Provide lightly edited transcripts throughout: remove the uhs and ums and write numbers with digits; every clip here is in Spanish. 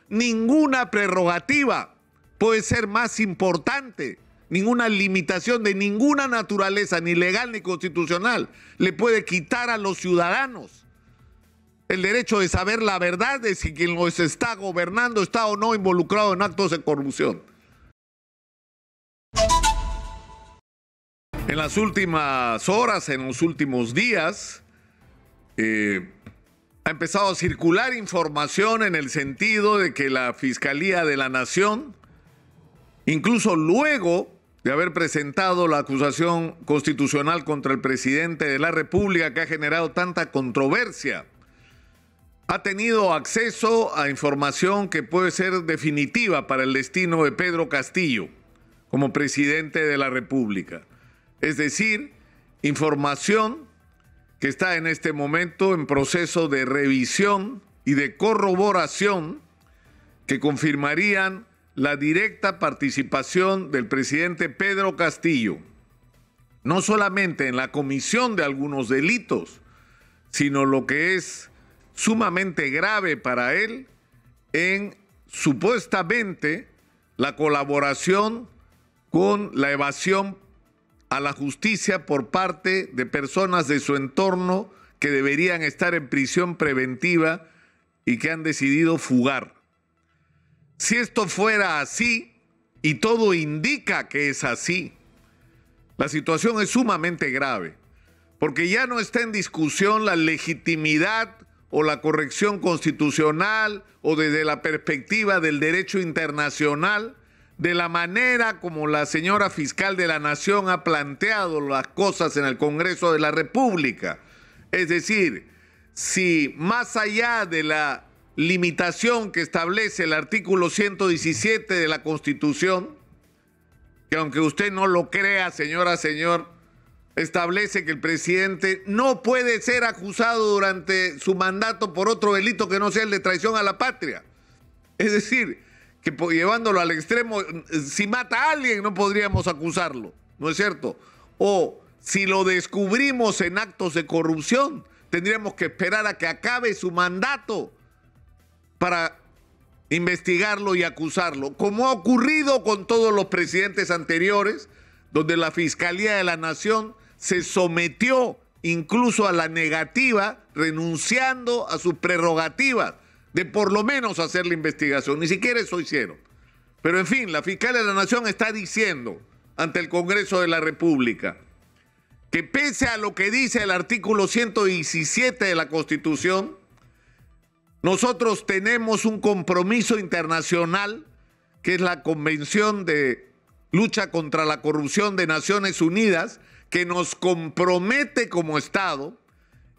ninguna prerrogativa puede ser más importante, ninguna limitación de ninguna naturaleza, ni legal ni constitucional, le puede quitar a los ciudadanos el derecho de saber la verdad de si quien los está gobernando está o no involucrado en actos de corrupción. En las últimas horas, en los últimos días, ha empezado a circular información en el sentido de que la Fiscalía de la Nación, incluso luego de haber presentado la acusación constitucional contra el presidente de la República que ha generado tanta controversia, ha tenido acceso a información que puede ser definitiva para el destino de Pedro Castillo como presidente de la República. Es decir, información que está en este momento en proceso de revisión y de corroboración que confirmarían la directa participación del presidente Pedro Castillo, no solamente en la comisión de algunos delitos, sino lo que es sumamente grave para él, en supuestamente la colaboración con la evasión a la justicia por parte de personas de su entorno que deberían estar en prisión preventiva y que han decidido fugar. Si esto fuera así, y todo indica que es así, la situación es sumamente grave, porque ya no está en discusión la legitimidad o la corrección constitucional o desde la perspectiva del derecho internacional, de la manera como la señora fiscal de la Nación ha planteado las cosas en el Congreso de la República. Es decir, si más allá de la limitación que establece el artículo 117 de la Constitución, que aunque usted no lo crea, señora, señor, establece que el presidente no puede ser acusado durante su mandato por otro delito que no sea el de traición a la patria. Es decir, que llevándolo al extremo, si mata a alguien no podríamos acusarlo, ¿no es cierto? O si lo descubrimos en actos de corrupción, tendríamos que esperar a que acabe su mandato para investigarlo y acusarlo, como ha ocurrido con todos los presidentes anteriores, donde la Fiscalía de la Nación se sometió incluso a la negativa, renunciando a sus prerrogativas de por lo menos hacer la investigación. Ni siquiera eso hicieron. Pero en fin, la Fiscalía de la Nación está diciendo ante el Congreso de la República que pese a lo que dice el artículo 117 de la Constitución, nosotros tenemos un compromiso internacional, que es la Convención de Lucha contra la Corrupción de Naciones Unidas, que nos compromete como Estado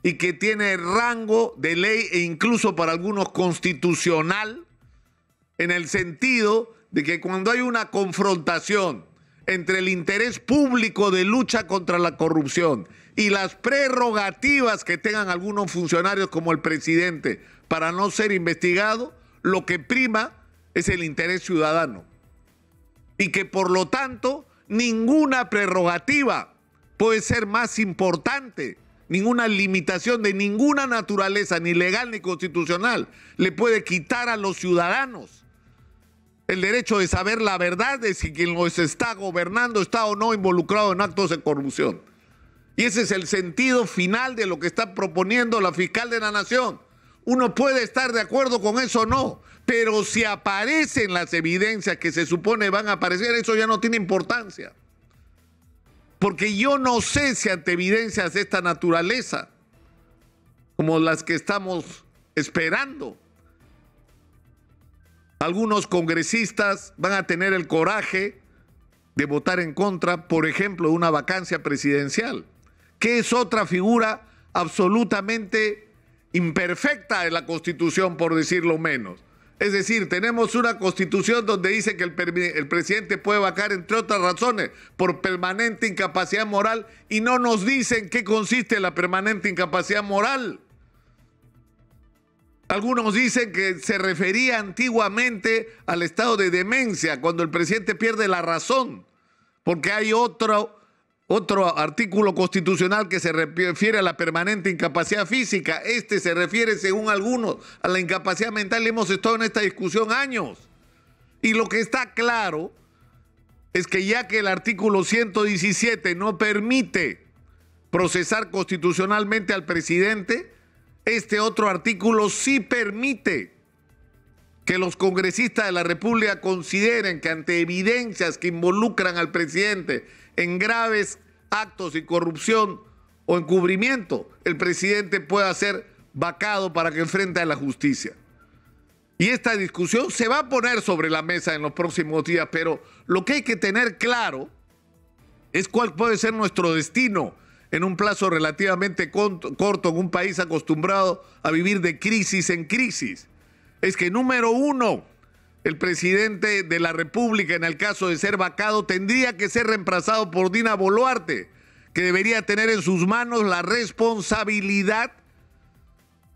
y que tiene rango de ley e incluso para algunos constitucional, en el sentido de que cuando hay una confrontación entre el interés público de lucha contra la corrupción y las prerrogativas que tengan algunos funcionarios como el presidente para no ser investigado, lo que prima es el interés ciudadano. Y que por lo tanto ninguna prerrogativa puede ser más importante, ninguna limitación de ninguna naturaleza, ni legal ni constitucional, le puede quitar a los ciudadanos el derecho de saber la verdad de si quien los está gobernando está o no involucrado en actos de corrupción. Y ese es el sentido final de lo que está proponiendo la fiscal de la Nación. Uno puede estar de acuerdo con eso o no, pero si aparecen las evidencias que se supone van a aparecer, eso ya no tiene importancia. Porque yo no sé si ante evidencias de esta naturaleza, como las que estamos esperando, algunos congresistas van a tener el coraje de votar en contra, por ejemplo, de una vacancia presidencial, que es otra figura absolutamente imperfecta de la Constitución, por decirlo menos. Es decir, tenemos una Constitución donde dice que el presidente puede vacar, entre otras razones, por permanente incapacidad moral, y no nos dicen qué consiste la permanente incapacidad moral. Algunos dicen que se refería antiguamente al estado de demencia, cuando el presidente pierde la razón, porque hay otro otro artículo constitucional que se refiere a la permanente incapacidad física. Este se refiere, según algunos, a la incapacidad mental. Hemos estado en esta discusión años. Y lo que está claro es que ya que el artículo 117 no permite procesar constitucionalmente al presidente, este otro artículo sí permite que los congresistas de la República consideren que ante evidencias que involucran al presidente en graves actos de corrupción o encubrimiento, el presidente pueda ser vacado para que enfrente a la justicia. Y esta discusión se va a poner sobre la mesa en los próximos días, pero lo que hay que tener claro es cuál puede ser nuestro destino en un plazo relativamente corto, en un país acostumbrado a vivir de crisis en crisis. Es que, número uno, el presidente de la República, en el caso de ser vacado, tendría que ser reemplazado por Dina Boluarte, que debería tener en sus manos la responsabilidad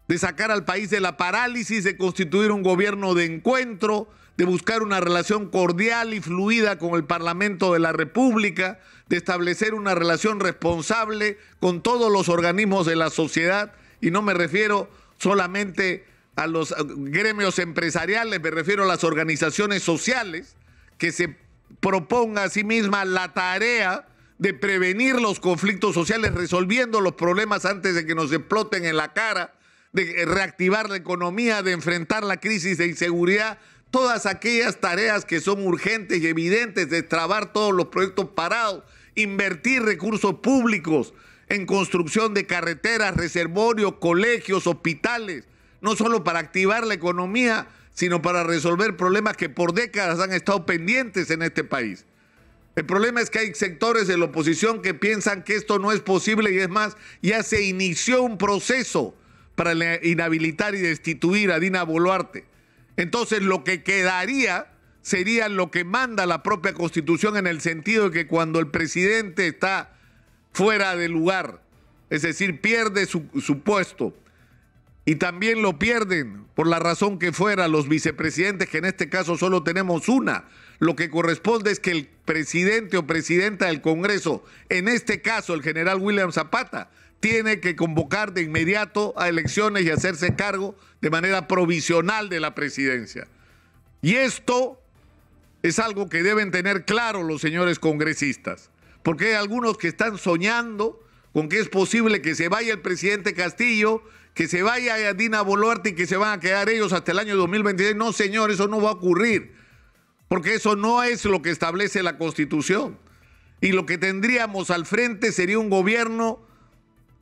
de sacar al país de la parálisis, de constituir un gobierno de encuentro, de buscar una relación cordial y fluida con el Parlamento de la República, de establecer una relación responsable con todos los organismos de la sociedad, y no me refiero solamente a los gremios empresariales, me refiero a las organizaciones sociales, que se proponga a sí misma la tarea de prevenir los conflictos sociales, resolviendo los problemas antes de que nos exploten en la cara, de reactivar la economía, de enfrentar la crisis de inseguridad, todas aquellas tareas que son urgentes y evidentes, de destrabar todos los proyectos parados, invertir recursos públicos en construcción de carreteras, reservorios, colegios, hospitales, no solo para activar la economía, sino para resolver problemas que por décadas han estado pendientes en este país. El problema es que hay sectores de la oposición que piensan que esto no es posible, y es más, ya se inició un proceso para inhabilitar y destituir a Dina Boluarte. Entonces lo que quedaría sería lo que manda la propia Constitución, en el sentido de que cuando el presidente está fuera de lugar, es decir, pierde su puesto, y también lo pierden, por la razón que fuera, los vicepresidentes, que en este caso solo tenemos una, lo que corresponde es que el presidente o presidenta del Congreso, en este caso el general William Zapata, tiene que convocar de inmediato a elecciones y hacerse cargo de manera provisional de la presidencia. Y esto es algo que deben tener claro los señores congresistas, porque hay algunos que están soñando con que es posible que se vaya el presidente Castillo, que se vaya Dina Boluarte y que se van a quedar ellos hasta el año 2026. No, señor, eso no va a ocurrir, porque eso no es lo que establece la Constitución. Y lo que tendríamos al frente sería un gobierno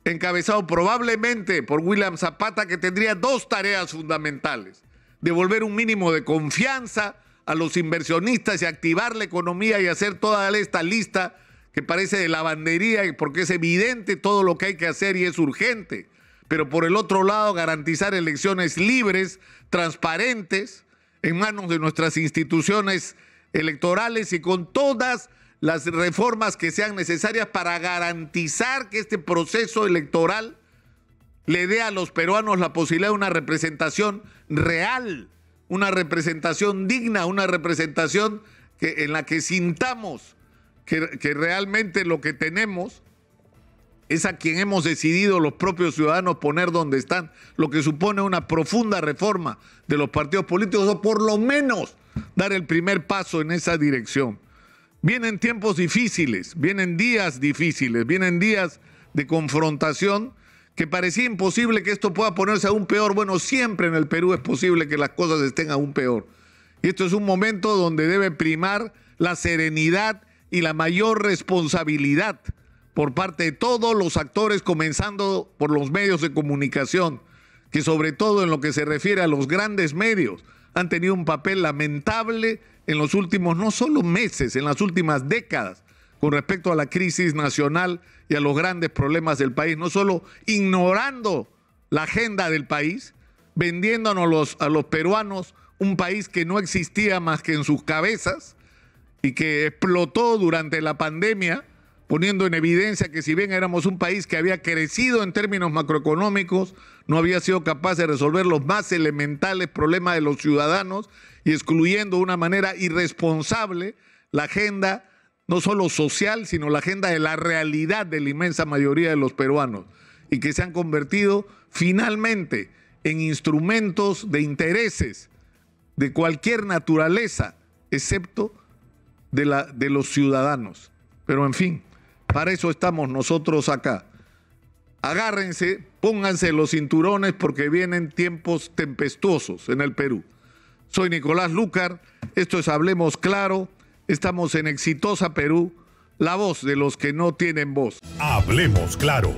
encabezado probablemente por William Zapata, que tendría dos tareas fundamentales: devolver un mínimo de confianza a los inversionistas y activar la economía y hacer toda esta lista que parece de lavandería, porque es evidente todo lo que hay que hacer y es urgente. Pero por el otro lado, garantizar elecciones libres, transparentes, en manos de nuestras instituciones electorales y con todas las reformas que sean necesarias para garantizar que este proceso electoral le dé a los peruanos la posibilidad de una representación real, una representación digna, una representación en la que sintamos que realmente lo que tenemos es a quien hemos decidido los propios ciudadanos poner donde están, lo que supone una profunda reforma de los partidos políticos, o por lo menos dar el primer paso en esa dirección. Vienen tiempos difíciles, vienen días difíciles, vienen días de confrontación que parecía imposible que esto pueda ponerse aún peor. Bueno, siempre en el Perú es posible que las cosas estén aún peor. Y esto es un momento donde debe primar la serenidad y la mayor responsabilidad por parte de todos los actores, comenzando por los medios de comunicación, que sobre todo en lo que se refiere a los grandes medios, han tenido un papel lamentable en los últimos, no solo meses, en las últimas décadas, con respecto a la crisis nacional y a los grandes problemas del país, no solo ignorando la agenda del país, vendiéndonos a los peruanos un país que no existía más que en sus cabezas y que explotó durante la pandemia, poniendo en evidencia que si bien éramos un país que había crecido en términos macroeconómicos, no había sido capaz de resolver los más elementales problemas de los ciudadanos, y excluyendo de una manera irresponsable la agenda no solo social, sino la agenda de la realidad de la inmensa mayoría de los peruanos, y que se han convertido finalmente en instrumentos de intereses de cualquier naturaleza, excepto de los ciudadanos. Pero en fin, para eso estamos nosotros acá. Agárrense, pónganse los cinturones porque vienen tiempos tempestuosos en el Perú. Soy Nicolás Lucar, esto es Hablemos Claro, estamos en Exitosa Perú, la voz de los que no tienen voz. Hablemos Claro.